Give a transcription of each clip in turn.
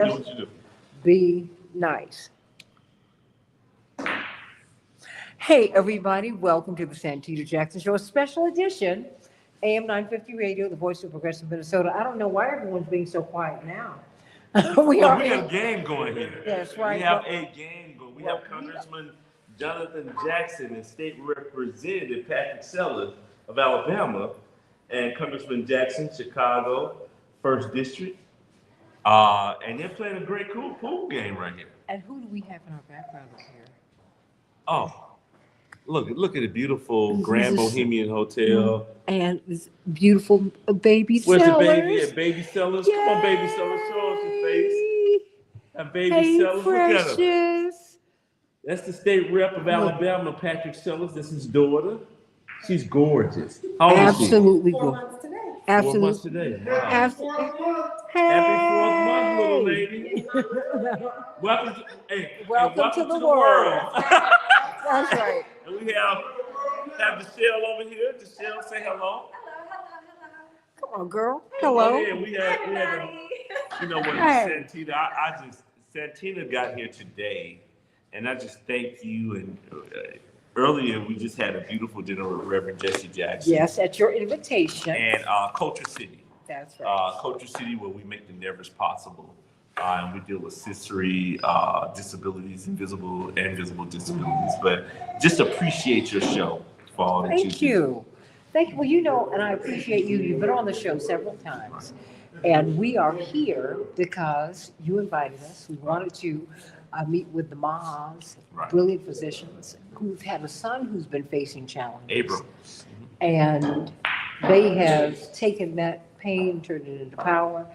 Do what you do. Be nice. Hey, everybody, welcome to the Santita Jackson Show, a special edition, AM 950 Radio, the voice of progressive Minnesota. I don't know why everyone's being so quiet now. We have game going here. That's right. We have a game going. We have Congressman Jonathan Jackson and State Representative Patrick Sellers of Alabama, and Congressman Jackson, Chicago, First District. And they're playing a great cool pool game right here. And who do we have in our background up here? Oh, look at the beautiful Grand Bohemian Hotel. And this beautiful baby Where's Sellers. the baby? Yeah, baby Sellers. Come on, baby Sellers. Show us your face. That baby Sellers. Precious. Look at her. That's the state rep of Alabama, Patrick Sellers. That's his daughter. She's gorgeous. How old is she? Absolutely good. Absolutely. 4 months today. Wow. Hey. Happy 4th month, little lady. Welcome to the world. That's right. And we have Michelle over here. Michelle, say hello. Come on, girl. Hello. Yeah, we had you know what, Santita. Santita got here today, and I just thank you. And earlier we just had a beautiful dinner with Reverend Jesse Jackson. Yes, at your invitation. And Culture City. That's right. Culture City, where we make the nevers possible. And we deal with sensory disabilities, invisible and visible disabilities. But just appreciate your show for all that you do. Thank you. Thank you. Well, you know, and I appreciate you. You've been on the show several times. And we are here because you invited us. We wanted to meet with the Mahas, brilliant physicians who've had a son who's been facing challenges. Abram. And they have taken that pain, turned it into power,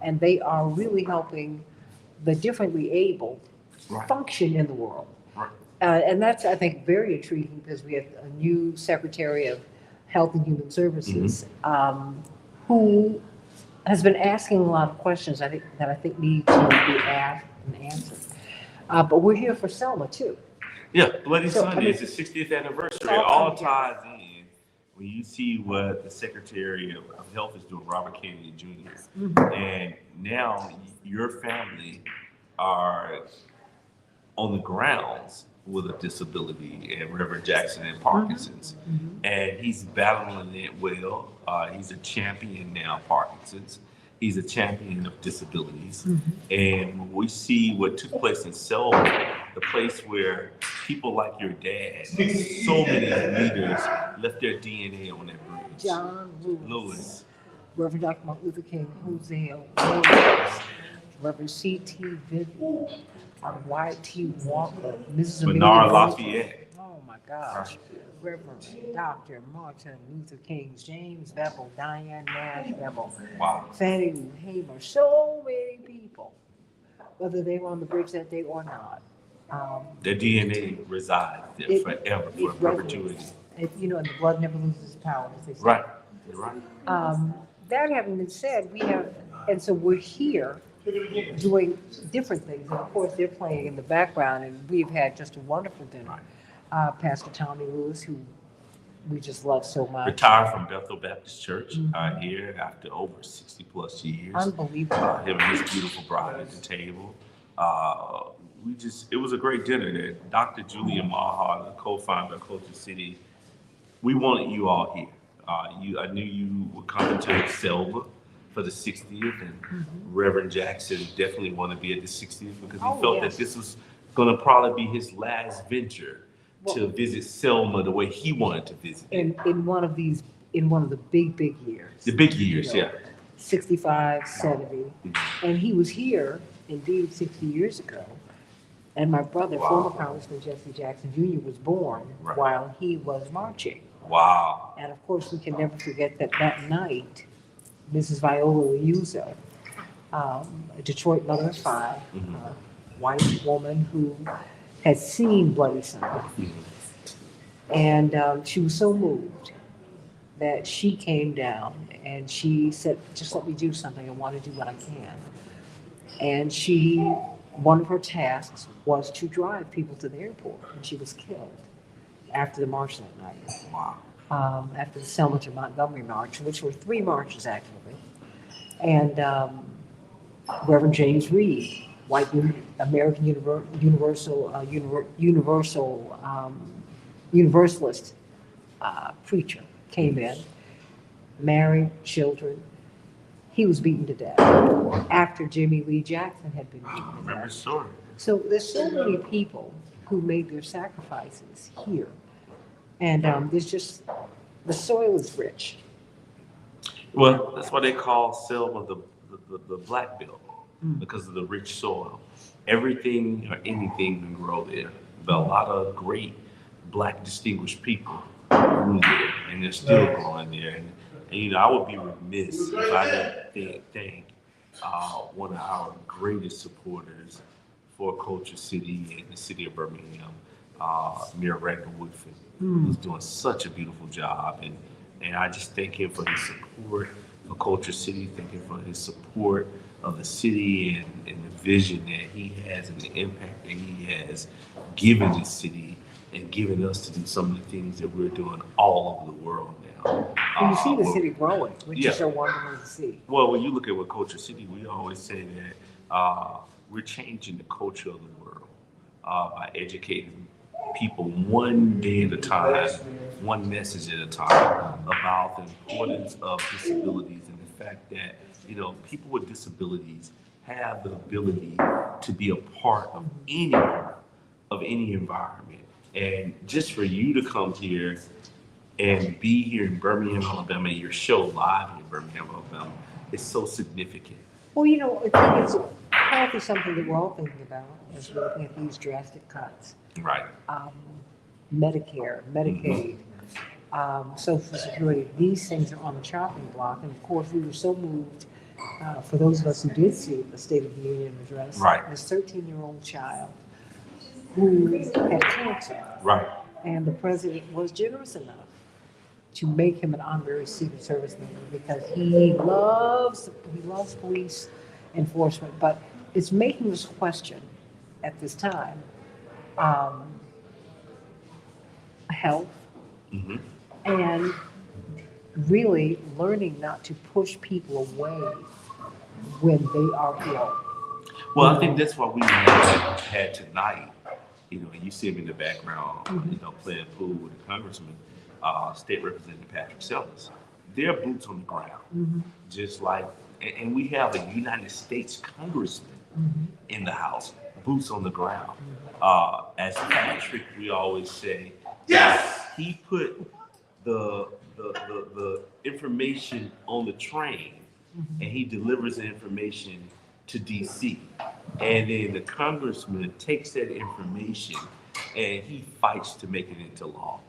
and they are really helping the differently able function in the world. Right. And that's, I think, very intriguing because we have a new Secretary of Health and Human Services who has been asking a lot of questions that I think need to be asked and answered. But we're here for Selma too. Yeah, Bloody Sunday is the 60th anniversary. It all ties in when you see what the Secretary of Health is doing, Robert Kennedy Jr. And now your family are on the grounds with a disability, and Reverend Jackson and Parkinson's. And he's battling it well. He's a champion now, Parkinson's. He's a champion of disabilities. And when we see what took place in Selma, the place where people like your dad, so many leaders left their DNA on that bridge. John Lewis. Reverend Dr. Martin Luther King, Hosea Williams, Reverend C.T. Vinton, Y.T. Walker, Mrs. Bernard Lafayette. Oh my gosh. Reverend Dr. Martin Luther King, James Bevel, Diane Nash Bevel, Fannie Lou Hamer, so many people, whether they were on the bridge that day or not. Their DNA resides there forever, for perpetuity. You know, and the blood never loses power, as they say. Right, you're right. That having been said, and so we're here doing different things. And of course, they're playing in the background, and we've had just a wonderful dinner. Pastor Tommy Lewis, who we just love so much. Retired from Bethel Baptist Church here after over 60 plus years. Unbelievable. Him and his beautiful bride at the table. It was a great dinner there. Dr. Julian Maha, the co-founder of Culture City, we wanted you all here. I knew you were coming to Selma for the 60th, and Reverend Jackson definitely wanted to be at the 60th because he felt that this was going to probably be his last venture to visit Selma the way he wanted to visit. In one of the big years. The big years, 65, 70. And he was here, indeed, 60 years ago. And my brother, former Congressman Jesse Jackson Jr., was born while he was marching. Wow. And of course, we can never forget that night, Mrs. Viola Liuzzo, a Detroit mother of 5, white woman who had seen Bloody Sunday. And she was so moved that she came down and she said, just let me do something. I want to do what I can. And one of her tasks was to drive people to the airport. And she was killed after the march that night. Wow. After the Selma to Montgomery march, which were 3 marches actually. And Reverend James Reed, white American Universalist preacher, came in, married, children. He was beaten to death after Jimmy Lee Jackson had been beaten to Remember death. story. So there's so many people who made their sacrifices here. And there's just, the soil is rich. Well, that's why they call Selma the black belt, because of the rich soil. Everything or anything can grow there. But a lot of great black distinguished people grew there, and they're still growing there. And I would be remiss if I didn't thank one of our greatest supporters for Culture City and the city of Birmingham, Mayor Randall Woodford, who's doing such a beautiful job. And I just thank him for his support for Culture City, thank him for his support of the city and the vision that he has and the impact that he has given the city and given us to do some of the things that we're doing all over the world now. And you see the city growing, which is so wonderful to see. Well, when you look at what Culture City, we always say that we're changing the culture of the world by educating people one day at a time, one message at a time about the importance of disabilities and the fact that, people with disabilities have the ability to be a part of any environment. And just for you to come here and be here in Birmingham, Alabama, your show live in Birmingham, Alabama, is so significant. Well, I think it's probably something that we're all thinking about as we're looking at these drastic cuts. Right. Medicare, Medicaid, Social Security, these things are on the chopping block. And of course, we were so moved, for those of us who did see the State of the Union address, right. This 13-year-old child who had cancer. Right. And the president was generous enough to make him an honorary Secret Service member because he loves police enforcement. But it's making us question at this time health and really learning not to push people away when they are ill. Well, I think that's what we had tonight. You see him in the background, playing pool with the congressman, State Representative Patrick Sellers. They're boots on the ground, just like, and we have a United States congressman in the House, boots on the ground. As Patrick, we always say, he put the information on the train, and he delivers the information to DC. And then the congressman takes that information and he fights to make it into law.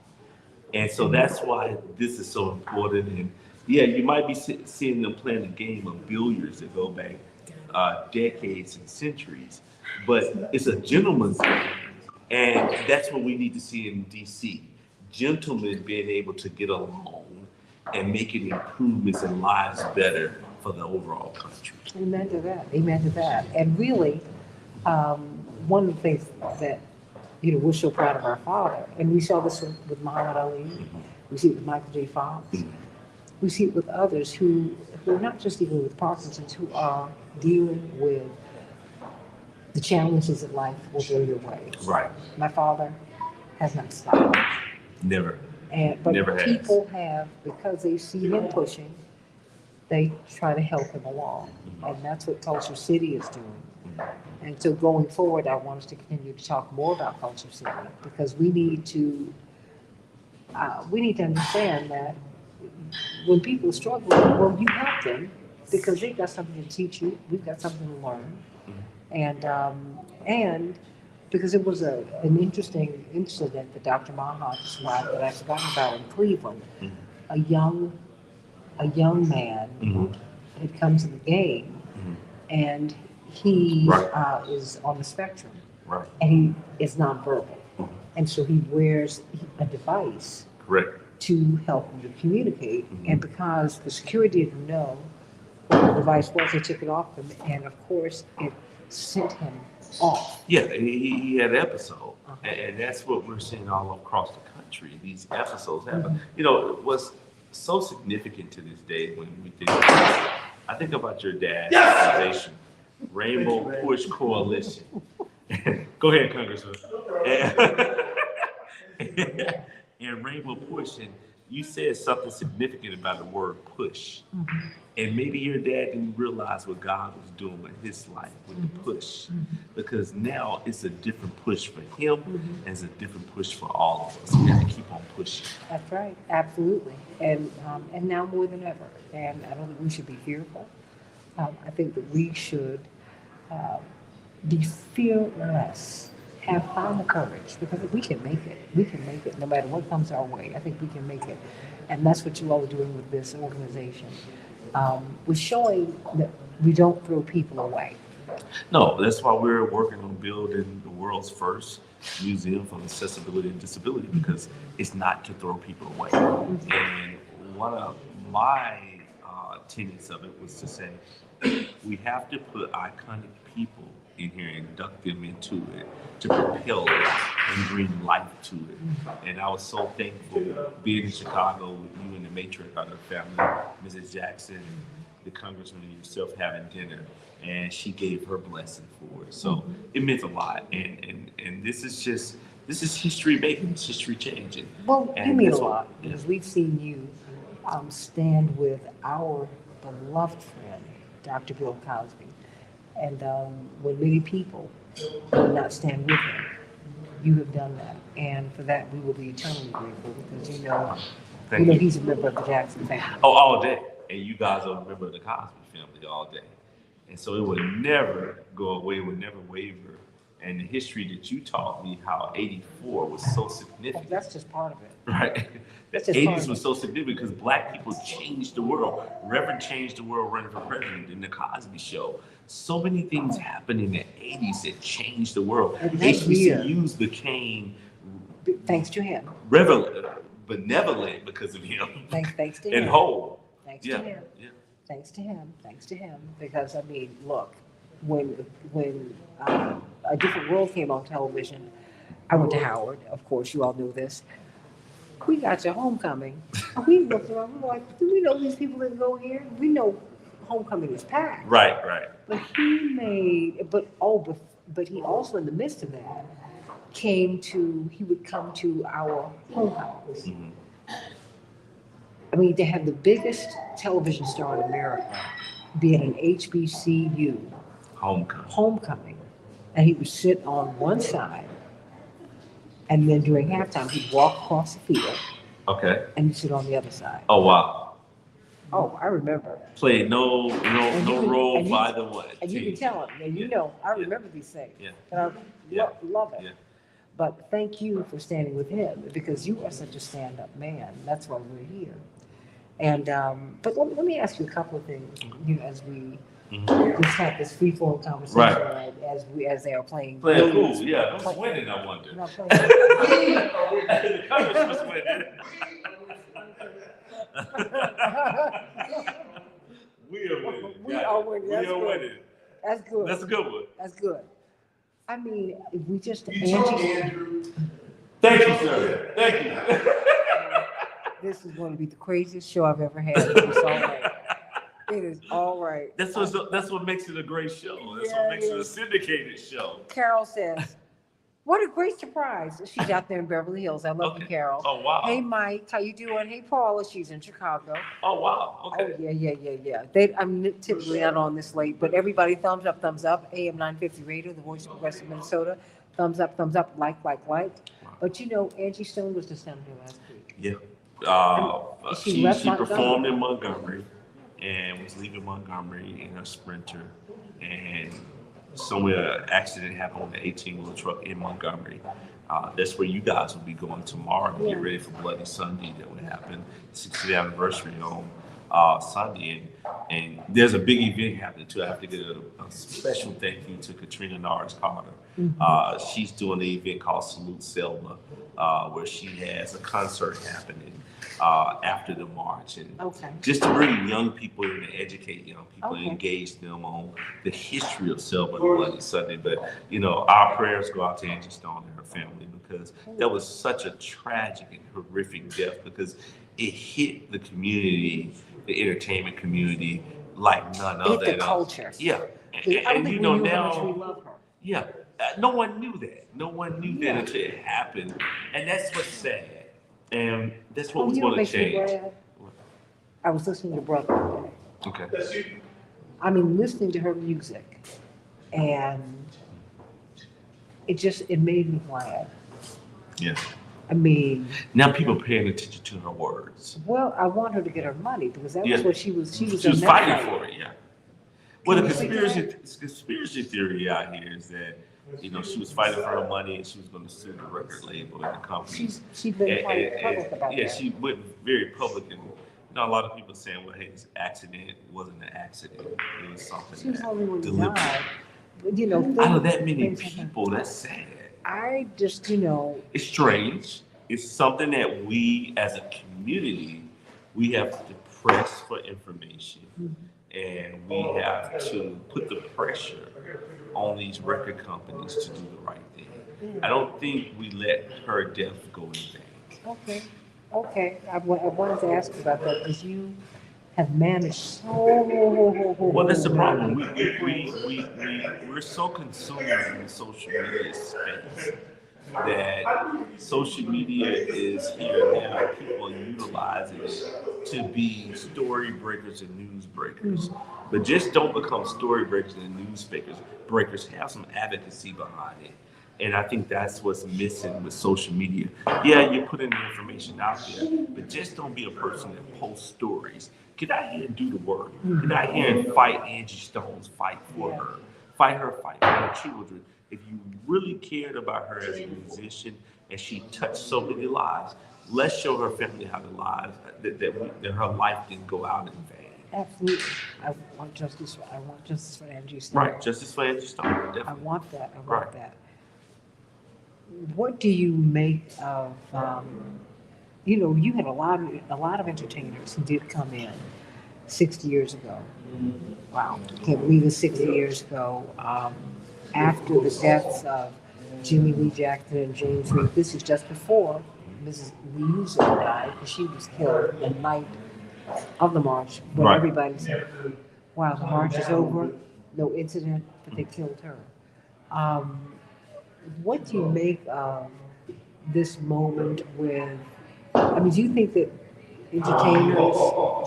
And so that's why this is so important. And you might be seeing them playing a game of billiards that go back decades and centuries, but it's a gentleman's game. And that's what we need to see in DC. Gentlemen being able to get along and making improvements in lives better for the overall country. Amen to that. Amen to that. And really, one of the things that, we're so proud of our father, and we saw this with Muhammad Ali, we see it with Michael J. Fox, we see it with others who are not just dealing with Parkinson's, who are dealing with the challenges that life will throw your way. Right. My father has not stopped. Never. But Never people have, because they see him pushing, they try to help him along. And that's what Culture City is doing. And so going forward, I want us to continue to talk more about Culture City because we need to understand that when people are struggling, well, you help them because they've got something to teach you. We've got something to learn. And because it was an interesting incident that Dr. Maha described that I've forgotten about in Cleveland. A young man had come to the game and he is on the spectrum and he is nonverbal. And so he wears a device to help him to communicate. And because the security didn't know what the device was, they took it off him. And of course, it sent him off. Yeah, he had an episode. And that's what we're seeing all across the country. These episodes happen. What's so significant to this day when we think about, I think about your dad's organization Rainbow Push Coalition. Go ahead, Congressman. And Rainbow Push, and you said something significant about the word push. Mhm. And maybe your dad didn't realize what God was doing with his life with the push. Because now it's a different push for him and it's a different push for all of us. We have to keep on pushing. That's right, absolutely. And now more than ever. And I don't think we should be fearful. I think that we should um, be fearless, find the courage, because we can make it. We can make it no matter what comes our way. I think we can make it. And that's what you all are doing with this organization. We're showing that we don't throw people away. No, that's why we're working on building the world's first museum for accessibility and disability because it's not to throw people away. And one of my tenets of it was to say we have to put iconic people in here and induct them into it to propel it and bring life to it. And I was so thankful being in Chicago with you and the matriarch of the family, Mrs. Jackson, the congressman and yourself having dinner, and she gave her blessing for it. So it meant a lot. And this is history making, it's history changing. Well, you And mean a that's what- lot, because we've seen you stand with our beloved friend, Dr. Bill Cosby. And when many people will not stand with him, you have done that. And for that, we will be eternally grateful because Thank you. he's a member of the Jackson family. Oh, all day. And you guys are a member of the Cosby family all day. And so it would never go away, it would never waver. And the history that you taught me, how 84 was so significant. That's just part of it. Right? The That's just part 80s of was it. so significant because black people changed the world. Reverend changed the world running for president in the Cosby Show. So many things happened in the 80s that changed the world. And that year- HBCUs became Thanks to him. benevolent because of him Thanks to him. and whole. Thanks Yeah, to him. yeah. Thanks to him. Because, I mean, look, when A Different World came on television, I went to Howard, of course, you all know this. We got your homecoming. We looked around, we're like, do we know these people that go here? We know homecoming is packed. Right. But but he also, in the midst of that, he would come to our homehouse. Mhm. I mean, they have the biggest television star in America be at an HBCU homecoming, and he would sit on one side, and then during halftime, he'd walk across the field, Okay. and he'd sit on the other side. Oh, wow. Oh, I remember. Played no role and you- by the what? And you can team. tell him, and I remember these things. Yeah. And I Yeah. love it. Yeah. But thank you for standing with him, because you are such a stand-up man. That's why we're here. And, but let me ask you a couple of things, as we Mhm. just have this free-flowing conversation, Right. as they are playing. Playing billions. cool, yeah. Who's winning, I wonder? Not playing- The Cubs was winning. We are winning. We Got are it. winning. We That's are good. winning. That's good. That's a good one. That's good. I mean, if we just, Thank you, sir. Thank you. this is going to be the craziest show I've ever had. It's all right. It is all right. That's what makes it a great show. That's Yeah, what makes it it a is. syndicated show. Carol says, what a great surprise. She's out there in Beverly Hills. I love you, Okay. Carol. Oh wow. Hey, Mike, how you doing? Hey, Paula, she's in Chicago. Oh wow. Okay. Oh, yeah. I'm typically not on this late, but everybody, thumbs up, AM 950 Radio, the voice of progressive Minnesota. Thumbs up, like. But Angie Stone was just down here last week. Yeah. She She left Montgomery. performed in Montgomery and was leaving Montgomery in her Sprinter, and somewhere an accident happened with an 18-wheel truck in Montgomery. That's where you guys will be going tomorrow to get ready for Bloody Sunday. That would happen, 60th anniversary on Sunday, and there's a big event happening too. I have to get a special thank you to Katrina Norris Carter. She's doing an event called Salute Selma, where she has a concert happening after the march, and Okay. just to bring young people in and educate young people and Okay. engage them on the history of Selma and Bloody Sunday. But our prayers go out to Angie Stone and her family, because that was such a tragic and horrific death, because it hit the community, the entertainment community, like none Hit other. the culture. Yeah, I don't think we knew how much we now, love her. yeah, no one knew that. No one knew that until it happened, and that's what's sad. And that's what Oh, we you know what want to makes me change. glad? I was listening to Brother today. Okay. I mean, listening to her music, and it made me glad. Yeah. I mean, Now people paying attention to her words. well, I want her to get her money because that Yeah. was what she was. She was She was in that fighting fight. for it. Yeah. Well, the Can you say conspiracy theory out here is that she was fighting for her money and she was going to sue the record label and the company. She's been quite public about yeah, that. she went very public, and a lot of people saying, "Well, hey, this accident wasn't an accident; it was something She was the that only one who deliberate." died. But, Out of that many things happen. people, that's sad. I just, It's strange. It's something that we, as a community, we have to press for information, and we have to put the pressure on these record companies to do the right thing. I don't think we let her death go in vain. okay. I wanted to ask you about that because you have managed so. Well, that's the problem. We're so consumed in the social media space that social media is here now. People utilize it to be story breakers and news breakers. But just don't become story breakers and news breakers. Have some advocacy behind it. And I think that's what's missing with social media. Yeah, you're putting the information out there, but just don't be a person that posts stories. Get out here and do the work. Get out here and fight Angie Stone's fight for her. Fight for her children. If you really cared about her as a musician and she touched so many lives, let's show her family how that her life didn't go out in vain. Absolutely. I want justice for Angie Stone. Right, justice for Angie Stone. Definitely. I want that. Right. What do you make of? You had a lot of entertainers who did come in 60 years ago. Wow, can't believe it's 60 years ago. After the deaths of Jimmy Lee Jackson and James Reed, this is just before Mrs. Liuzzo died, because she was killed the night of the march, when Right. everybody said, "Wow, the march is over, no incident, but they killed her." What do you make of this moment with? I mean, do you think that entertainers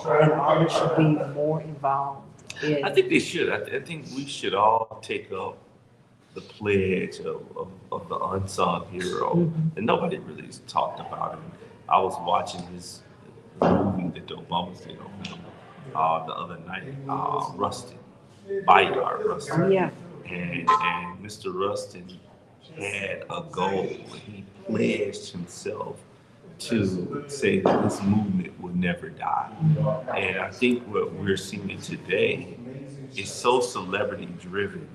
and artists should be more involved in? I think they should. I think we should all take up the pledge of the unsung hero. And nobody really has talked about him. I was watching this movie that the Obamas did on him the other night, Rustin, Bayard Rustin. Yeah. And Mr. Rustin had a goal. He pledged himself to say that this movement will never die. And I think what we're seeing today is so celebrity driven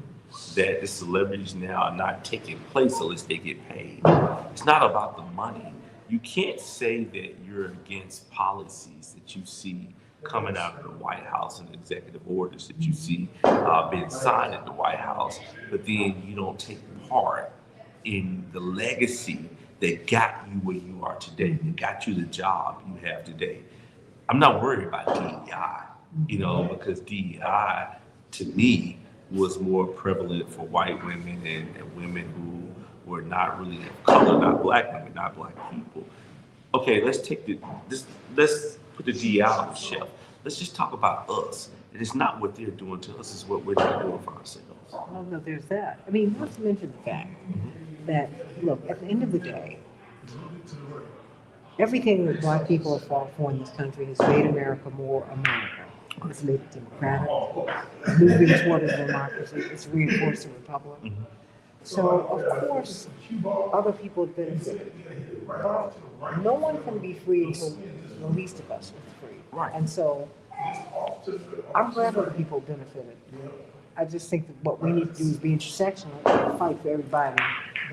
that the celebrities now are not taking place unless they get paid. It's not about the money. You can't say that you're against policies that you see coming out of the White House and executive orders that you see being signed at the White House, but then you don't take part in the legacy that got you where you are today, that got you the job you have today. I'm not worried about DEI, because DEI, to me, was more prevalent for white women and women who were not really of color, not black women, not black people. Okay, let's put the DEI on the shelf. Let's just talk about us. It is not what they're doing to us, it's what we're not doing for ourselves. Well, no, there's that. I mean, not to mention the fact that, look, at the end of the day, everything that black people have fought for in this country has made America more America. It's made it democratic, moving toward a democracy. It's reinforced the republic. So, of course, other people have benefited. But no one can be free until the least of us are free. Right. And so, I'm glad other people benefited. I just think that what we need to do is be intersectional and fight for everybody.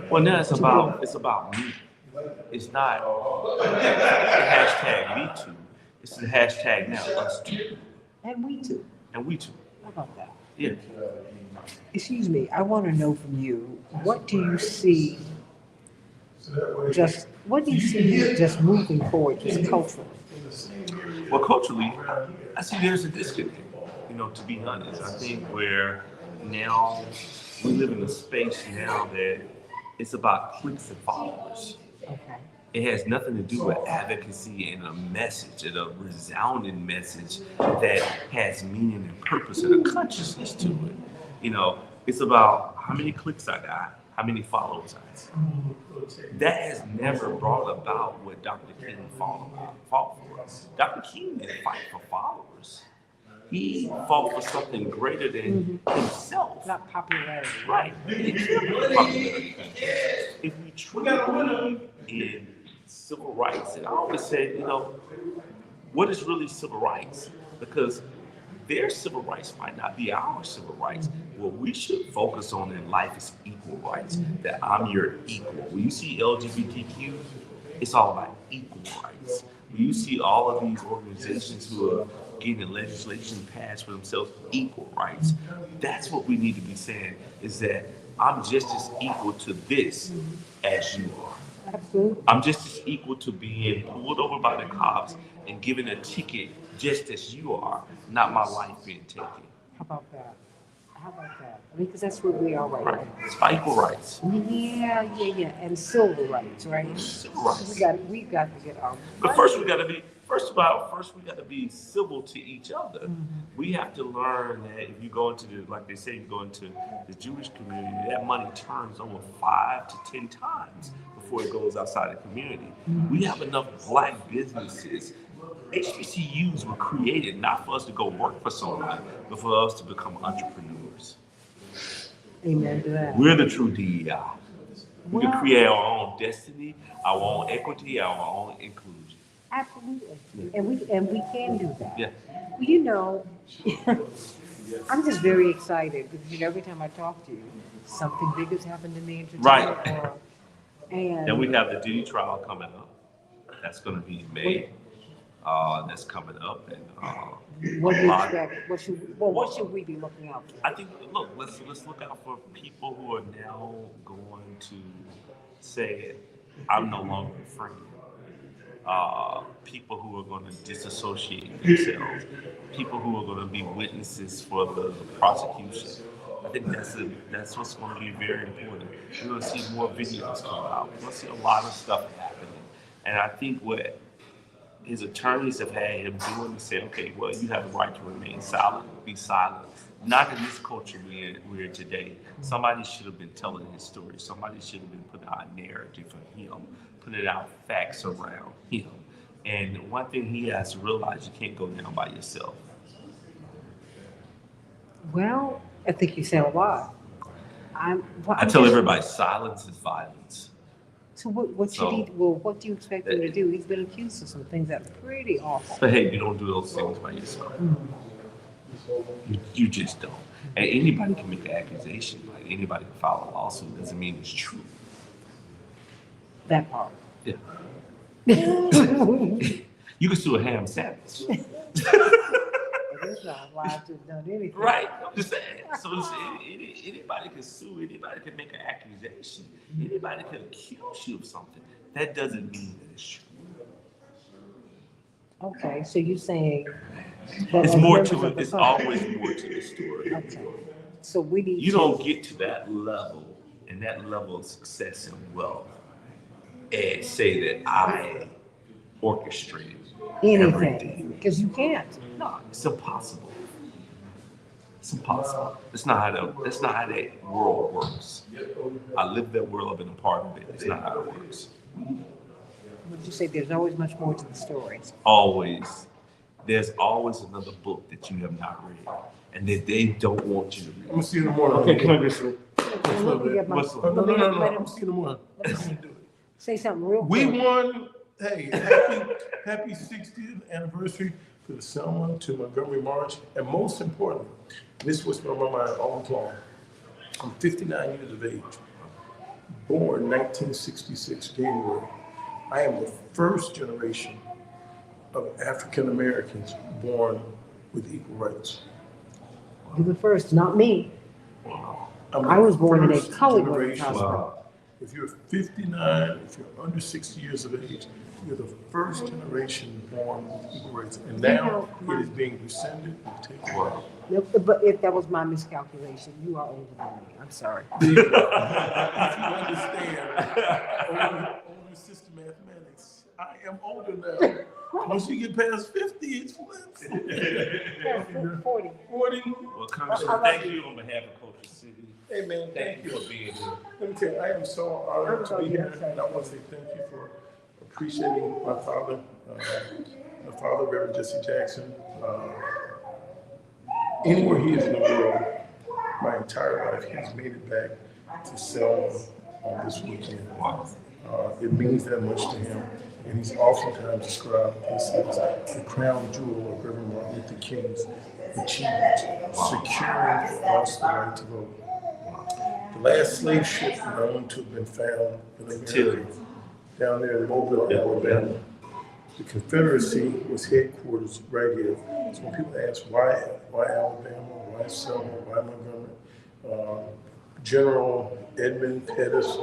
Well, now it's about me. It's not the hashtag me too. It's the hashtag now us too. And we too. And we too. How about that? Yeah. Excuse me, I want to know from you, what do you see just moving forward, just culturally? Well, culturally, I see there's a disconnect, to be honest. I think where now we live in a space now that it's about clicks and followers. Okay. It has nothing to do with advocacy and a message, and a resounding message that has meaning and purpose and a consciousness to it. It's about how many clicks I got, how many followers I have. That has never brought about what Dr. King fought for. Dr. King didn't fight for followers. He fought for something greater than himself. Not popularity. Right. He cared about popularity. If we truly believe in civil rights, and I always say, what is really civil rights? Because their civil rights might not be our civil rights. What we should focus on in life is equal rights, that I'm your equal. When you see LGBTQ, it's all about equal rights. When you see all of these organizations who are getting legislation passed for themselves, equal rights, that's what we need to be saying, is that I'm just as equal to this as you are. Absolutely. I'm just as equal to being pulled over by the cops and given a ticket just as you are, not my life being taken. How about that? Because that's where we are right now. It's about equal rights. Yeah. And civil rights, right? Civil rights. We got to get our. But first we got to be civil to each other. Mm-hmm. We have to learn that if you go into like they say, you go into the Jewish community, that money turns over 5 to 10 times before it goes outside the community. Mm-hmm. We have enough black businesses. HBCUs were created not for us to go work for someone, but for us to become entrepreneurs. Amen to that. We're the true DEI. We can create our own destiny, our own equity, our own inclusion. Absolutely. And we can do that. Yeah. Well, I'm just very excited because every time I talk to you, something big has happened in the entertainment world. And then we have the Diddy trial coming up. That's going to be May. That's coming up, and what do you expect? What should we be looking out for? I think, let's look out for people who are now going to say, "I'm no longer a friend." People who are going to disassociate themselves. People who are going to be witnesses for the prosecution. I think that's what's going to be very important. We're going to see more videos come out. We're going to see a lot of stuff happening, and I think what his attorneys have had him doing is say, okay, well, you have the right to remain silent, be silent. Not in this culture we're in today. Somebody should have been telling his story. Somebody should have been putting out a narrative for him, putting out facts around him. And one thing he has to realize, you can't go down by yourself. Well, I think you said a lot. I tell everybody, silence is violence. So what do you expect him to do? He's been accused of some things that are pretty awful. But hey, you don't do those things by yourself. Mm-hmm. You just don't. And anybody can make an accusation. Like anybody can file a lawsuit. Doesn't mean it's true. That part. Yeah. You can sue a ham sandwich. It's not allowed to have done anything. Right. I'm just saying. So anybody can sue. Anybody can make an accusation. Anybody can accuse you of something. That doesn't mean that it's true. Okay, so you're saying that it's more to it. There's always more to the story. Okay. So we need. You don't get to that level and that level of success and wealth and say that I orchestrated anything, because you can't. No, it's impossible. It's impossible. That's not how that world works. I live that world. I've been a part of it. It's not how it works. Would you say there's always much more to the story? Always. There's always another book that you have not read and that they don't want you to read. I'm gonna see you in the morning. Okay, come on, Mr. No. I'm gonna see you in the morning. Say something real We quick. won. Hey, happy 60th anniversary to the Selma, to Montgomery March, and most importantly, this was on my mind all along. I'm 59 years of age, born 1966 January. I am the first generation of African Americans born with equal rights. You're the first, not me. I'm I was born in a first colored generation hospital. If you're 59, if you're under 60 years of age, you're the first generation born with equal rights. And now it is being rescinded and taken away. But if that was my miscalculation, you are older than me. I'm sorry. If you understand older system mathematics, I am older now. Once you get past 50, it's flips. 40. 40. Well, Congressman, thank you on behalf of Culture City. Hey, man, Thank you for being here. Let me tell you, I am so honored to be here, and I want to say thank you for appreciating my father, Reverend Jesse Jackson. Anywhere he is in the world, my entire life, he's made it back to Selma on this weekend. It means that much to him, and he's oftentimes described this as the crown jewel of Reverend Martin Luther King's achievement, securing for us the right to vote. The last slave ship known to have been found in America, down there in Mobile, Alabama. The Confederacy was headquarters right here. So when people ask why Alabama, why Selma, why Montgomery, General Edmund Pettus,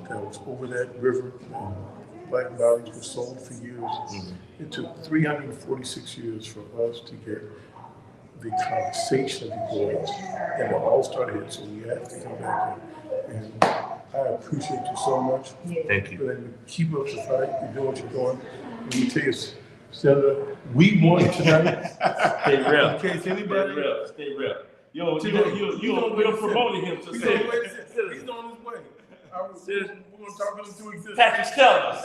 that was over that river, black bodies were sold for years. It took 346 years for us to get the conversation of the boys, and it all started here, so we have to come back here. And I appreciate you so much. Thank you. But keep up the fight. You're doing what you're doing. Let me tell you, Senator, we won tonight. Stay real. In case anybody. Stay real. You're promoting him to say. He's on his way. We're going to talk him into existence. Patrick Stella.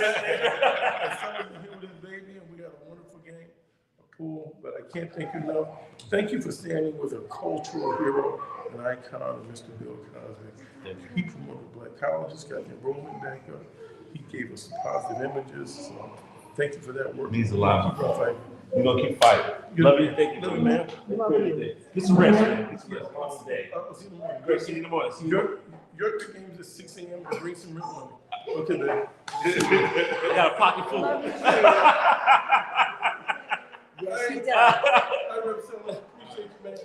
Someone's here with his baby, and we had a wonderful game, a pool, but I can't thank you enough. Thank you for standing with a cultural hero, an icon, Mr. Bill Cosby. He promoted black colleges, got the enrollment back up. He gave us positive images. So thank you for that work. Means a lot. Keep on fighting. We're gonna keep fighting. Love you. Thank you, man. Love you. Get some rest, man. Get some rest. Long day. I'll see you in the morning. Great seeing you in the morning. See you. Your game's at 6 a.m. and bring some real money. Okay, baby. I got a pocket full. Love you, too. Yes, he does. I represent. Appreciate you, man.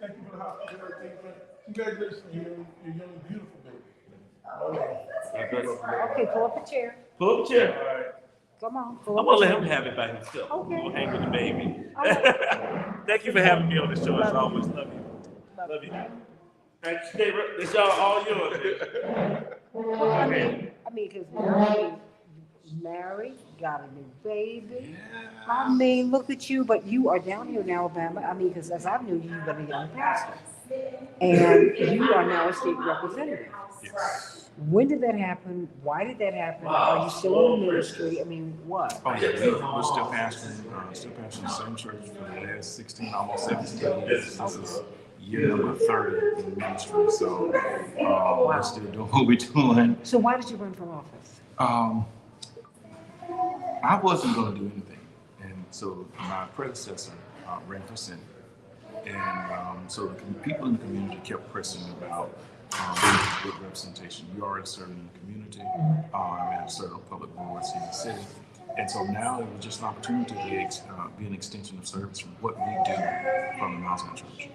Thank you for the hospitality, man. Congratulations, you're young, beautiful baby. Oh, man. Okay, pull up a chair. Pull up a chair. All right. Come on, pull I'm up gonna a let chair. him have it by himself. Okay. We'll hang with the baby. All right. Thank you for having me on the show. As Love always, love you. Love you. Thank you. Stay right. It's all yours. Okay. I mean, because now you married, got a new baby. I mean, look at you, but you are down here in Alabama. I mean, because as I knew you, you've been a young pastor. And you are now a state representative. Yes. When did that happen? Why did that happen? Are you still in the ministry? I mean, what? Oh, yeah, we're still pastoring the same church for the last 16, almost 17 years. This is year number 30 in ministry, so we're still doing what we're doing. So why did you run for office? I wasn't going to do anything, and so my predecessor ran for Senate, and so the people in the community kept pressing about good representation. We already serve in the community. I serve on public boards in the city. And so now it was just an opportunity to be an extension of service from what we do from the Mountain Church.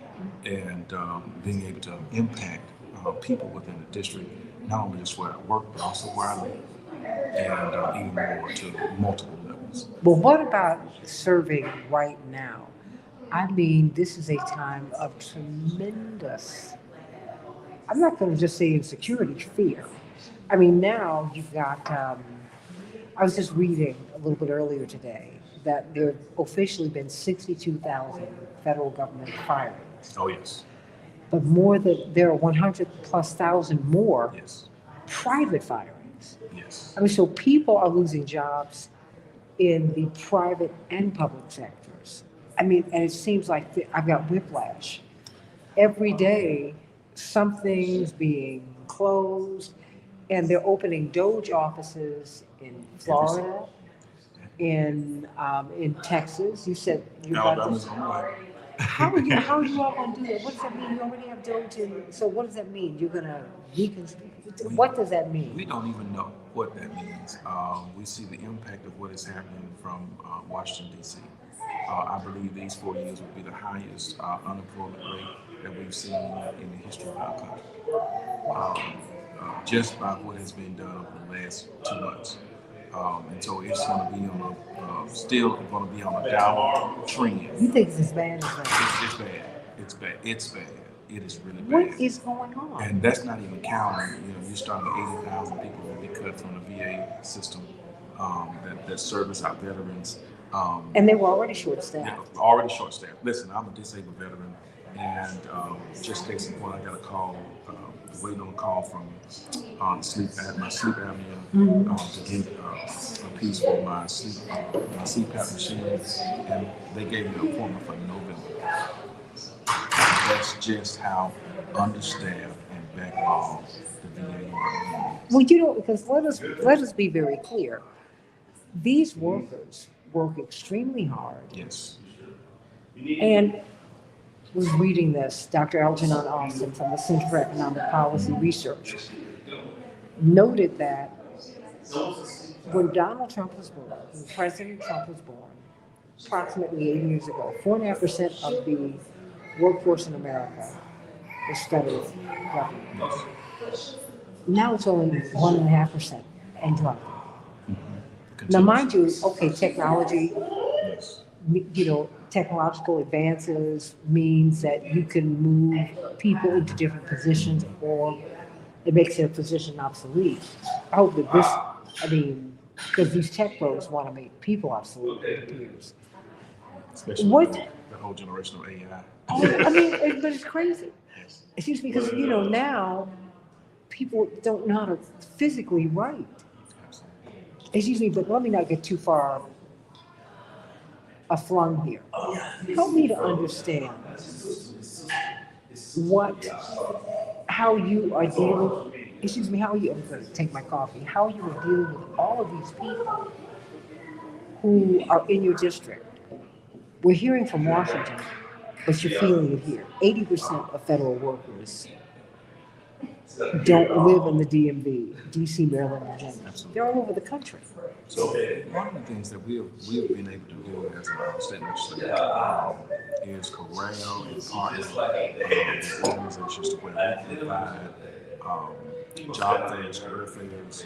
And being able to impact people within the district, not only just where I work, but also where I live. And even more to multiple levels. Well, what about serving right now? I mean, this is a time of tremendous, I'm not going to just say insecurity, fear. I mean, now you've got, I was just reading a little bit earlier today that there have officially been 62,000 federal government firings. Oh, yes. But there are 100,000+ more Yes. private firings. Yes. I mean, so people are losing jobs in the private and public sectors. I mean, and it seems like I've got whiplash. Every day, something's being closed, and they're opening Doge offices in Florida, in Texas. You said you got Alabama's this. on the way. How are you all going to do that? What does that mean? You already have Doge in, so what does that mean? You're going to what does that mean? We don't even know what that means. We see the impact of what is happening from Washington, D.C. I believe these 4 years will be the highest unemployment rate that we've seen in the history of our country. just by what has been done over the last 2 months. And so it's going to be on still going to be on a downward trend. You think it's as bad as that? It's bad. It's bad. It's bad. It is really bad. What is going on? And that's not even counting, you're starting with 80,000 people will be cut from the VA system that service our veterans. And they were already short-staffed. Already short-staffed. Listen, I'm a disabled veteran, and just case in point, I got a call, waiting on a call from my sleep apnea to get a piece for my CPAP machine, and they gave me an appointment for November. That's just how understaffed and backlogged the VA is. Well, because let us be very clear. These workers work extremely hard. Yes. And was reading this, Dr. Algernon Austin from the Center for Economic Policy Research noted that when Donald Trump was born, when President Trump was born, approximately 8 years ago, 4.5% of the workforce in America was federal government. Now it's only 1.5% and dropping. Now, mind you, okay, technology, technological advances means that you can move people into different positions, or it makes their position obsolete. I hope that because these tech pros want to make people obsolete, it appears. Especially What? The whole generation of AI. But it's crazy. Excuse me, because, now people don't know how to physically write. Excuse me, but let me not get too far aflung here. Help me to understand how you are dealing, I'm going to take my coffee, how you are dealing with all of these people who are in your district. We're hearing from Washington, but you're feeling it here. 80% of federal workers don't live in the DMV, DC, Maryland, Virginia. They're all over the country. So one of the things that we have been able to do as a state legislature is corral and partner with organizations to where we provide job fairs, career fairs,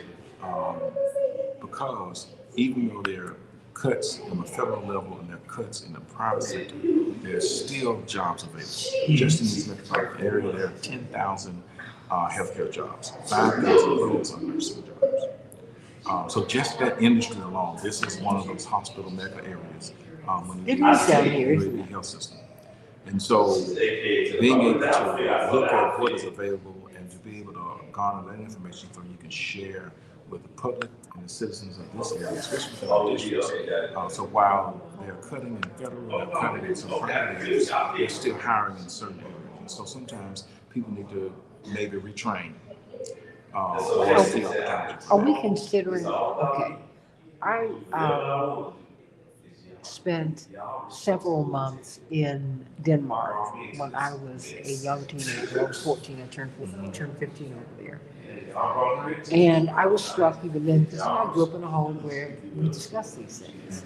because even though there are cuts on the federal level and there are cuts in the private sector, there's still jobs available. Just in this metropolitan area, there are 10,000 healthcare jobs, 5,000 roads and nursing jobs. So just that industry alone, this is one of those hospital mega areas when you It is down here. the health system. And so being able to look at what is available and to be able to garner that information so you can share with the public and the citizens of this area, especially within our districts. So while they're cutting in federal, they're cutting in some private areas, they're still hiring in certain areas. And so sometimes people need to maybe retrain. Are we considering, okay, I spent several months in Denmark when I was a young teenager. I was 14 and turned 15 over there. And I was struck even then, because I grew up in a home where we discussed these things.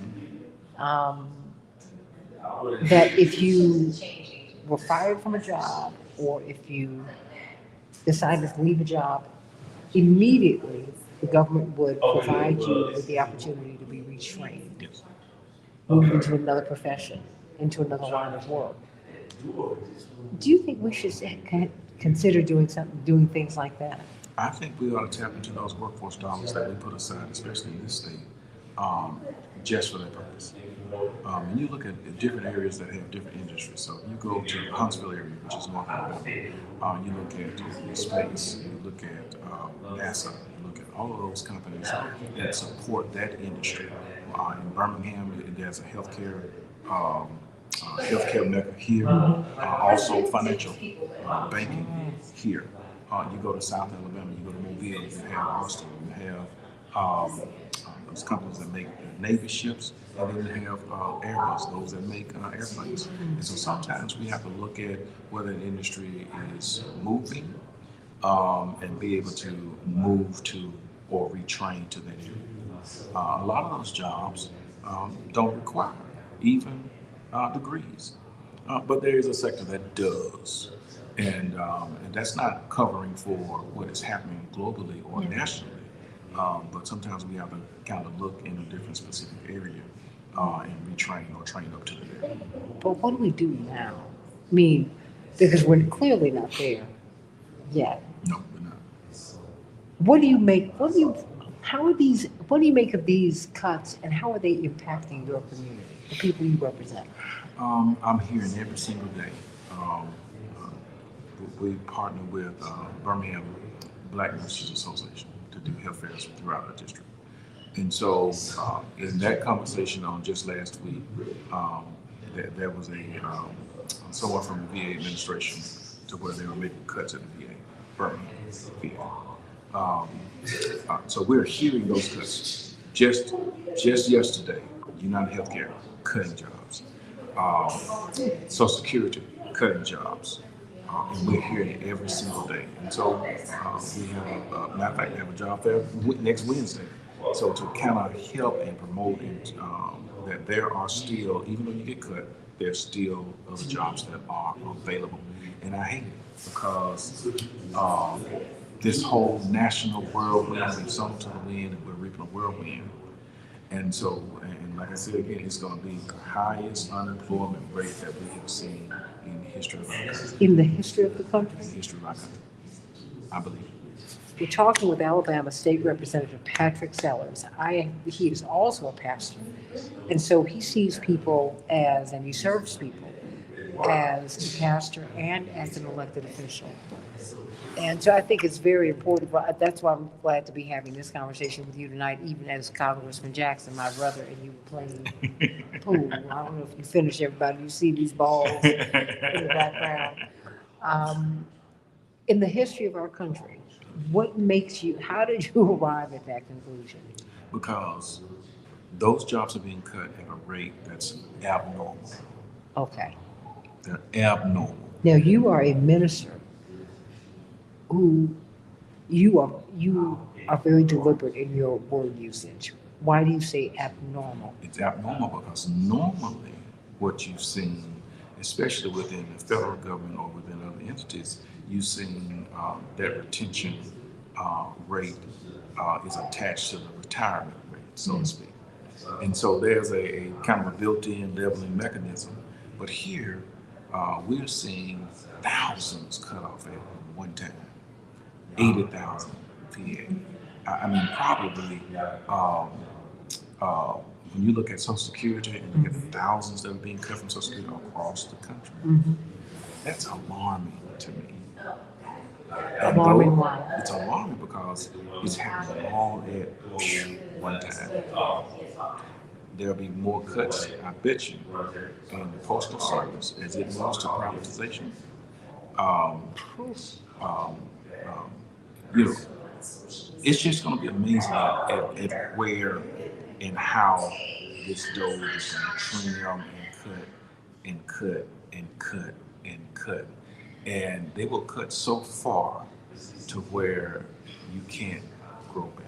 That if you were fired from a job, or if you decided to leave a job, immediately the government would provide you with the opportunity to be retrained, move into another profession, into another line of work. Do you think we should consider doing things like that? I think we ought to tap into those workforce dollars that we put aside, especially in this state, just for that purpose. And you look at different areas that have different industries. So you go to the Huntsville area, which is North Alabama. You look at space, you look at NASA, you look at all of those companies that support that industry. In Birmingham, there's a healthcare mecca here, also financial banking here. You go to South Alabama, you go to Mobile, you have Austin, you have those companies that make Navy ships, and then you have Airbus, those that make airplanes. And so sometimes we have to look at whether an industry is moving and be able to move to or retrain to that area. A lot of those jobs don't require even degrees, but there is a sector that does. And that's not covering for what is happening globally or nationally. But sometimes we have to kind of look in a different specific area and retrain or train up to the level. But what do we do now? I mean, because we're clearly not there yet. No, we're not. What do you make, how are these, what do you make of these cuts and how are they impacting your community, the people you represent? I'm hearing every single day. We partner with Birmingham Black Nurses Association to do health fairs throughout our district. And so in that conversation on just last week, there was someone from the VA administration to where they were making cuts at the VA, Birmingham VA. So we're hearing those cuts. Just yesterday, United Healthcare cutting jobs, Social Security cutting jobs, and we're hearing it every single day. And so we have, matter of fact, we have a job fair next Wednesday. So to kind of help and promote that there are still, even though you get cut, there's still other jobs that are available. And I hate it because this whole national whirlwind, we've sown to the wind and we're reaping a whirlwind. And so, and like I said again, it's going to be the highest unemployment rate that we have seen in the history of our country. In the history of the country? In the history of our country, I believe. We're talking with Alabama State Representative Patrick Sellers. He is also a pastor. And so he sees people as, and he serves people as a pastor and as an elected official. And so I think it's very important. That's why I'm glad to be having this conversation with you tonight, even as Congressman Jackson, my brother, and you were playing pool. I don't know if you finished, everybody. You see these balls in the background. In the history of our country, what makes you, how did you arrive at that conclusion? Because those jobs are being cut at a rate that's abnormal. Okay. They're abnormal. Now, you are a minister who you are very deliberate in your word usage. Why do you say abnormal? It's abnormal because normally what you've seen, especially within the federal government or within other entities, you've seen that retention rate is attached to the retirement rate, so to speak. And so there's a kind of a built-in leveling mechanism. But here, we're seeing thousands cut off at one time. 80,000 PA. I mean, probably when you look at Social Security and look at the thousands that are being cut from Social Security across the country, that's alarming to me. Alarming why? It's alarming because it's happening all at one time. There'll be more cuts, I bet you, in the Postal Service as it moves to privatization. You know, it's just going to be amazing at where and how this dough is going to trim and cut and cut and cut. And they will cut so far to where you can't grow back.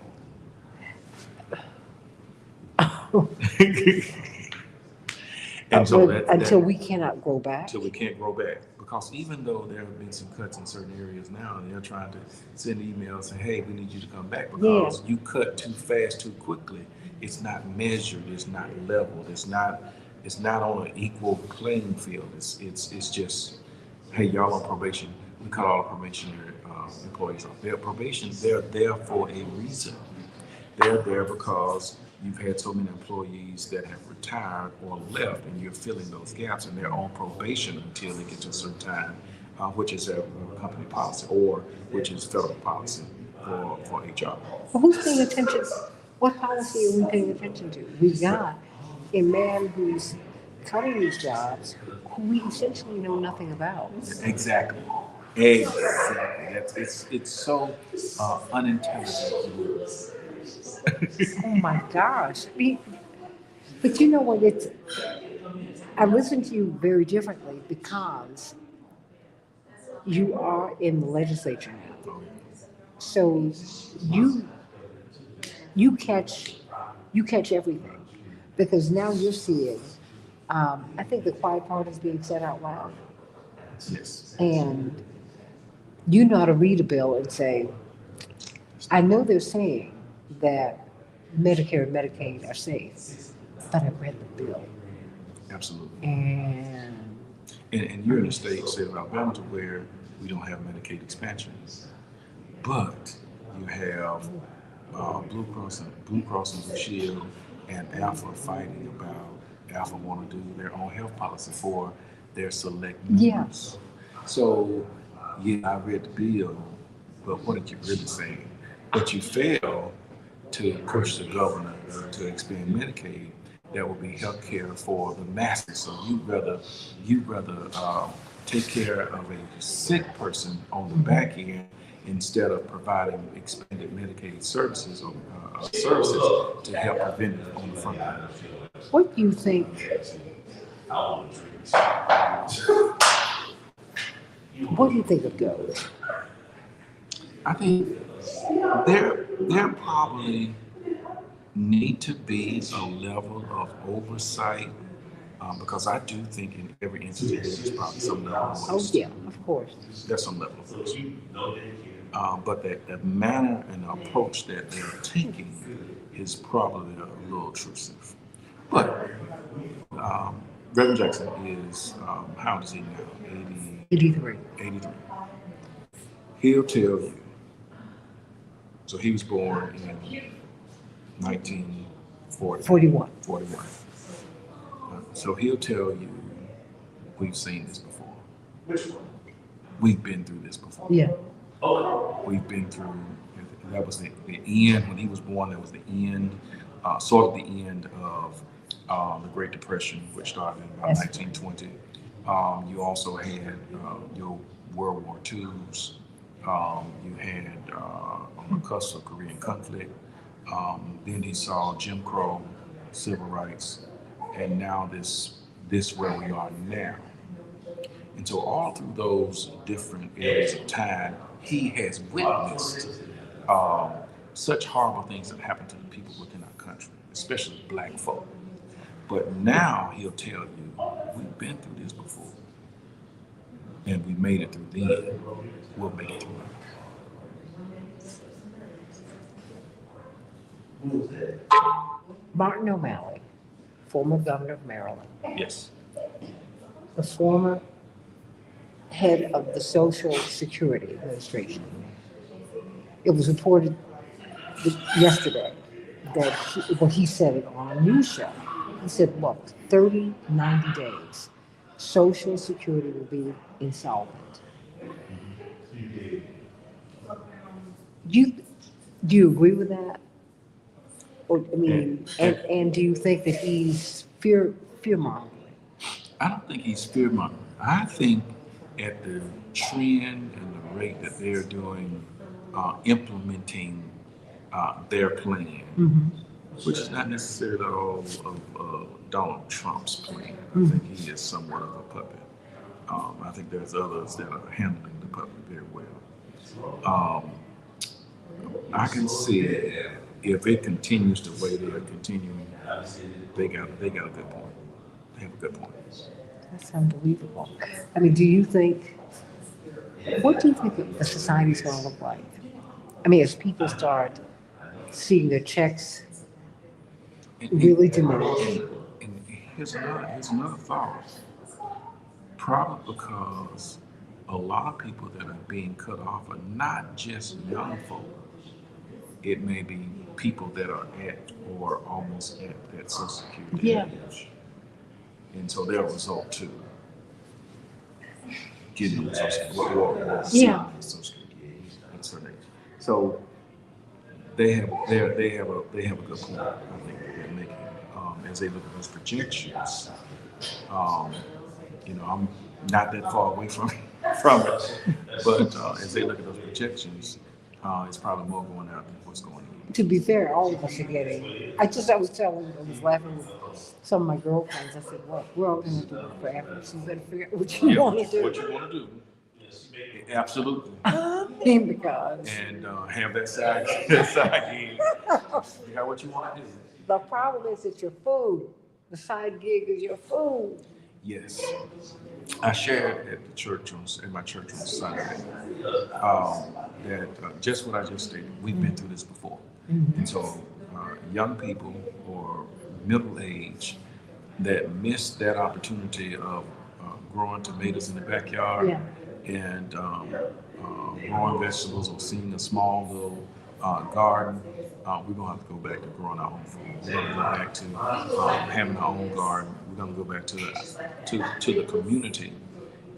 And so until we cannot grow back? Until we can't grow back. Because even though there have been some cuts in certain areas now, they're trying to send emails saying, hey, we need you to come back because you cut too fast, too quickly. It's not measured, it's not leveled, it's not on an equal playing field. It's just, hey, y'all on probation. We cut all the probationary employees off. They're probation, they're there for a reason. They're there because you've had so many employees that have retired or left, and you're filling those gaps, and they're on probation until they get to a certain time, which is a company policy or which is federal policy for HR. Well, who's paying attention? What policy are we paying attention to? We've got a man who's cutting these jobs who we essentially know nothing about. Exactly. It's so unintelligent. Oh my gosh. But you know what, I listen to you very differently because you are in the legislature now. So you catch everything because now you're seeing, I think the quiet part is being said out loud. Yes. And You know how to read a bill and say, I know they're saying that Medicare and Medicaid are safe, but I read the bill. Absolutely. And you're in a state of Alabama to where we don't have Medicaid expansion, but you have Blue Cross and Blue Shield and Alpha fighting about Alpha want to do their own health policy for their select members. So, yeah, I read the bill, but what did you really say? But you fail to push the governor to expand Medicaid. That will be health care for the masses. So you'd rather take care of a sick person on the back end instead of providing expanded Medicaid services or services to help prevent it on the front end. What do you think? What do you think of goes? I think there probably need to be a level of oversight because I do think in every entity there's probably some level of Oh, waste. yeah, of course. There's some level of waste. But the manner and the approach that they're taking is probably a little intrusive. But Reverend Jackson is, how old is he now? 83. 83. He'll tell you. So he was born in 1940. 41. 41. So he'll tell you, we've seen this before. We've been through this before. Yeah. We've been through, that was the end, when he was born, that was the end, sort of the end of the Great Depression, which started in about 1920. You also had your World War IIs. You had on the cusp of Korean conflict. Then he saw Jim Crow, civil rights, and now this where we are now. And so all through those different areas of time, he has witnessed such horrible things that happen to the people within our country, especially black folk. But now he'll tell you, we've been through this before. And we made it through then. We'll make it through it. Martin O'Malley, former governor of Maryland, Yes. the former head of the Social Security Administration. It was reported yesterday that he said it on a news show. He said, look, 90 days, Social Security will be insolvent. Do you agree with that? Or, I mean, and do you think that he's fear-mongering? I don't think he's fear-mongering. I think at the trend and the rate that they're doing, implementing their plan, which is not necessarily all of Donald Trump's plan. I think he is somewhat of a puppet. I think there's others that are handling the puppet very well. I can see if it continues the way they're continuing, they got a good point. They have a good point. That's unbelievable. I mean, what do you think the society's going to look like? I mean, as people start seeing their checks really diminish. And here's another thought. Probably because a lot of people that are being cut off are not just young folk. It may be people that are at or almost at that Social Security age. And so they'll result to getting the Social Security or Social Security at a certain age. So they have a good point, I think, that they're making as they look at those projections. I'm not that far away from it, but as they look at those projections, it's probably more going out than what's going in. To be fair, all of us are getting. I was laughing with some of my girlfriends. I said, "Well, we're all going to do it forever, so you better figure out what you want to do." What you want to do? Absolutely. Because and have that side gig. You got what you want to do. The problem is it's your food. The side gig is your food. Yes. I shared at the church at my church on Sunday that just what I just stated. We've been through this before, and so young people or middle age that miss that opportunity of growing tomatoes in the backyard Yeah. and growing vegetables or seeing a small little garden. We're gonna have to go back to growing our own food. We're gonna go back to having our own garden. We're gonna go back to the community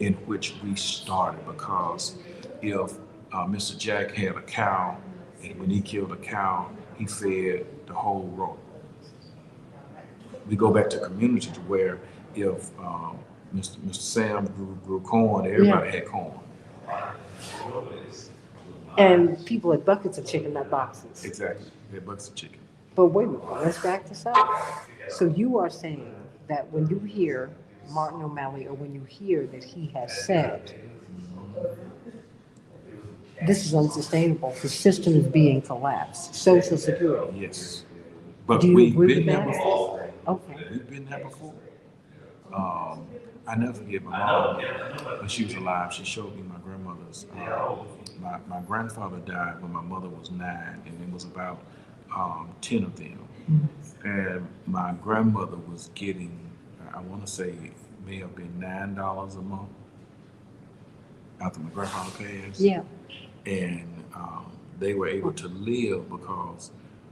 in which we started, because if Mr. Jack had a cow, and when he killed a cow, he fed the whole row. We go back to community to where if Mr. Sam grew corn, everybody had corn. And people had buckets of chicken, not boxes. Exactly. They had buckets of chicken. But wait a minute, let's back this up. So you are saying that when you hear Martin O'Malley, or when you hear that he has said, this is unsustainable, the system is being collapsed, Social Security. Yes. But Do you we've agree been with there that? before. Okay. We've been there before. I never forget my mom when she was alive. She showed me my grandmother's. My grandfather died when my mother was 9, and it was about 10 of them. And my grandmother was getting, I want to say, it may have been $9 a month after my grandfather passed. Yeah. And they were able to live because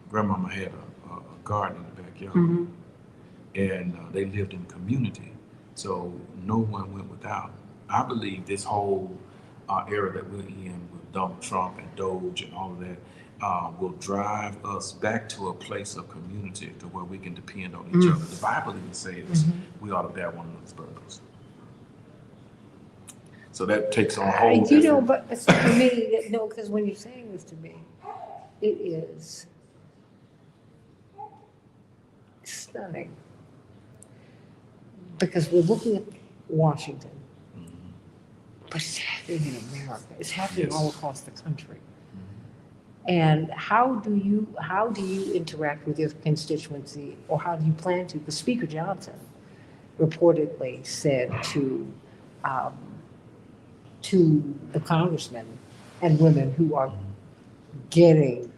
grandmama had a garden in the backyard. Mhm. And they lived in community, so no one went without. I believe this whole era that we're in with Donald Trump and Doge and all of that will drive us back to a place of community to where we can depend on each other. The Bible even says we ought to bear one another's burdens. So that takes on a whole You know, different- but it's for me, no, because when you're saying this to me, it is stunning. Because we're looking at Washington, but it's happening in America. It's happening Yes. all across the country. And how do you interact with your constituency, or how do you plan to? Because Speaker Johnson reportedly said to the congressmen and women who are getting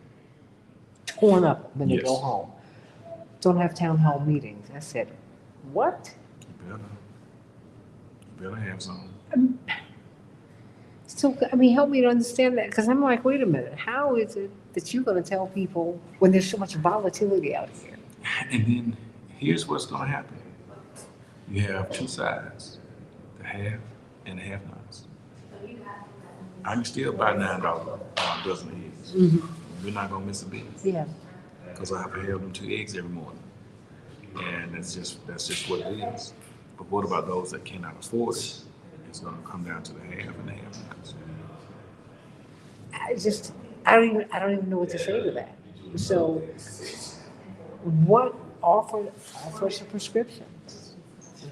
torn up when they go Yes. home, don't have town hall meetings. I said, what? You better have some. So, I mean, help me to understand that, because I'm like, wait a minute, how is it that you're going to tell people when there's so much volatility out here? And then here's what's going to happen. You have two sides, the have and the have-nots. I can still buy $9 dozen eggs. We're not going to miss a beat Yeah. because I have to have them 2 eggs every morning. And that's just what it is. But what about those that cannot afford it? It's going to come down to the have and the have-nots. I don't even know what to say to that. So, what offers a prescription?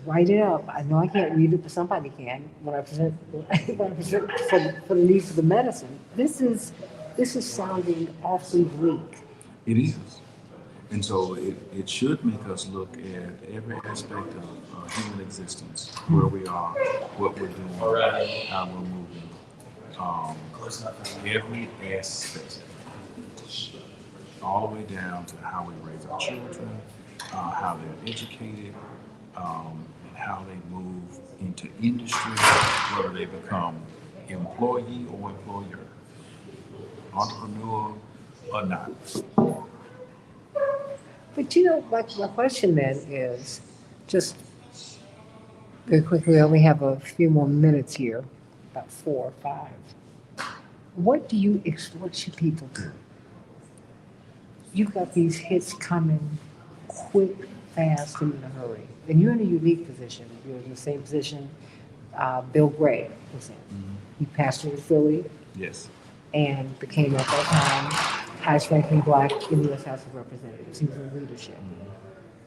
Write it up. I know I can't read it, but somebody can. When I present, for the need for the medicine, this is sounding awfully bleak. It is. And so it should make us look at every aspect of human existence, where we are, what we're doing, how we're moving, every aspect, all the way down to how we raise our children, how they're educated, and how they move into industry, whether they become employee or employer, entrepreneur or not. But you know, my question then is, just very quickly, we only have a few more minutes here, about 4 or 5. What should people do? You've got these hits coming quick, fast, and in a hurry. And you're in a unique position. You're in the same position Bill Gray was in. He pastored Philly Yes. and became, at that time, highest ranking black in the U.S. House of Representatives. He was in leadership.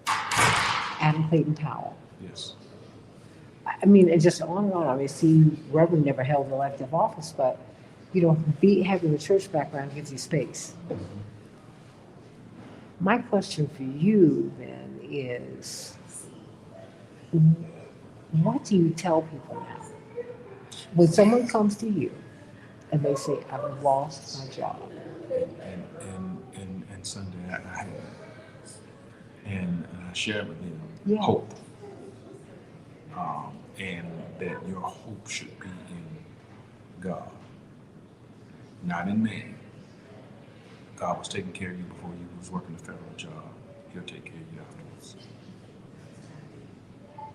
Adam Clayton Powell. Yes. I mean, it's just on and on. I mean, see, Reverend never held elective office, but, you know, having a church background gives you space. My question for you then is, what do you tell people now? When someone comes to you and they say, I've lost my job. And Sunday I had, and I shared with them Yeah. hope, and that your hope should be in God, not in man. God was taking care of you before you was working a federal job. He'll take care of you afterwards.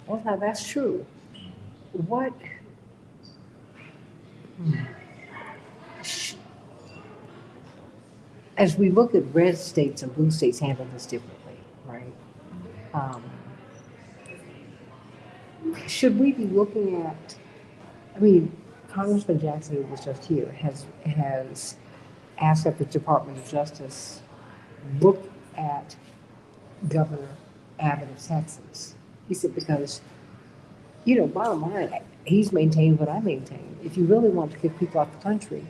Well, now that's true. What, as we look at red states and blue states handle this differently, right? Um, should we be looking at, I mean, Congressman Jackson, who was just here, has asked that the Department of Justice look at Governor Abbott of Texas. He said, because, bottom line, he's maintained what I maintain. If you really want to get people out the country,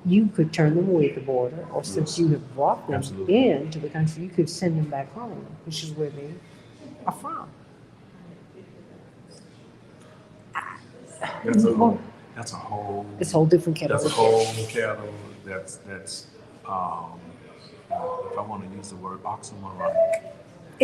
you could turn them away at the border, or since you have brought them Absolutely. into the country, you could send them back home, which is where they are from. That's a whole. It's a whole different kettle. That's a whole kettle. That's. If I want to use the word oxymoronic.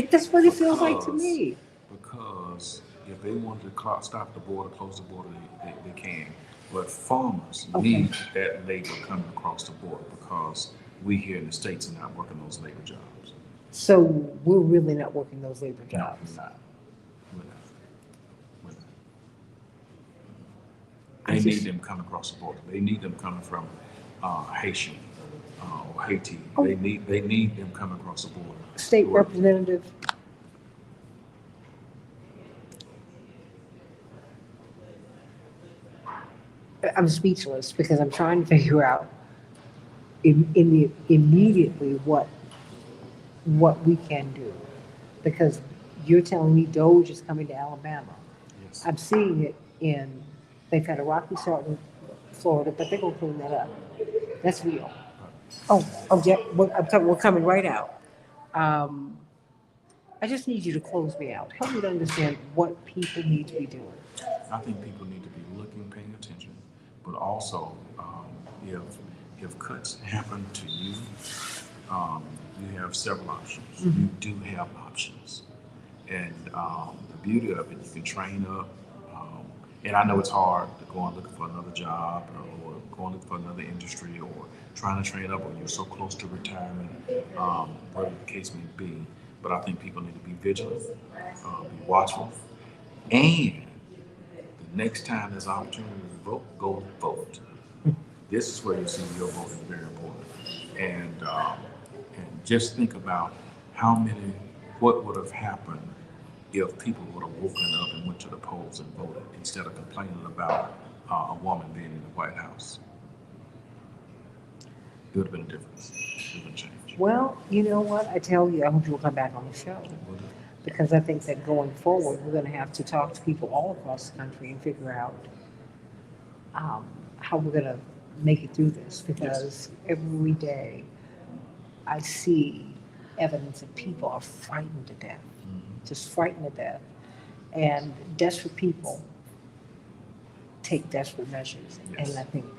That's what it feels like to me. Because if they wanted to stop the border, close the border, they can. But farmers Okay. need that labor coming across the border because we here in the States are not working those labor jobs. So we're really not working those labor jobs. No, we're not. We're not. I They just- need them coming across the border. They need them coming from Haitian or Haiti. Oh. They need them coming across the border. State to work. representative. I'm speechless because I'm trying to figure out immediately what we can do. Because you're telling me Doge is coming to Alabama. Yes. I'm seeing it they've had a rocky start in Florida, but they're gonna clean that up. That's real. Yeah, we're coming right out. I just need you to close me out. Help me to understand what people need to be doing. I think people need to be looking, paying attention, but also if cuts happen to you, you have several options. Mm-hmm. You do have options, and the beauty of it, you can train up. And I know it's hard to go and look for another job or go and look for another industry or trying to train up or you're so close to retirement, whatever the case may be. But I think people need to be vigilant, be watchful, and the next time there's opportunity to vote, go vote. This is where you see your vote is very important. And just think about what would have happened if people would have woken up and went to the polls and voted instead of complaining about a woman being in the White House. It would have been a difference. It would have been a change. Well, you know what? I tell you, I hope you'll come back on the show. Because I think that going forward, we're going to have to talk to people all across the country and figure out how we're going to make it through this. Because every day I see evidence that people are frightened to death, just frightened to death. And desperate people take desperate measures. Yes. And I think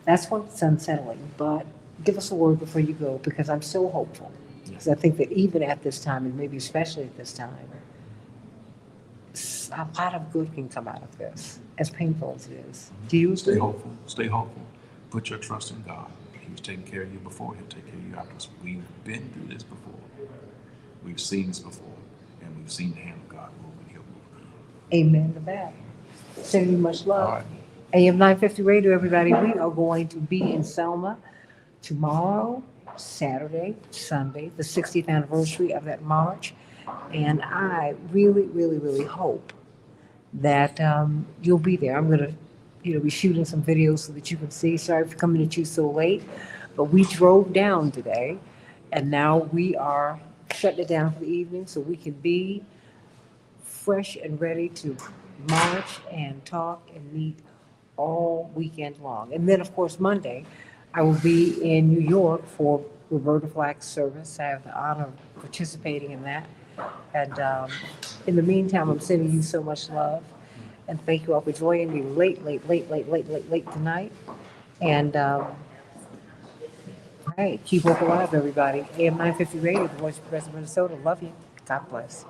that's what's unsettling. But give us a word before you go, because I'm so hopeful. Because I think that even at this time, and maybe especially at this time, a lot of good can come out of this, as painful as it is. Do you Stay agree? hopeful. Stay hopeful. Put your trust in God. He was taking care of you before. He'll take care of you afterwards. We've been through this before. We've seen this before. And we've seen the hand of God move and he'll move. Amen to that. Sending you much love. All right. AM 950 Radio, everybody. We are going to be in Selma tomorrow, Saturday, Sunday, the 60th anniversary of that march. And I really, really, really hope that you'll be there. I'm going to be shooting some videos so that you can see. Sorry for coming at you so late, but we drove down today, and now we are shutting it down for the evening so we can be fresh and ready to march and talk and meet all weekend long. And then, of course, Monday, I will be in New York for Roberta Flack's service. I have the honor of participating in that. And in the meantime, I'm sending you so much love. And thank you all for joining me late tonight. And hey, keep hope alive, everybody. AM 950 Radio, the voice of Progressive Minnesota. Love you. God bless.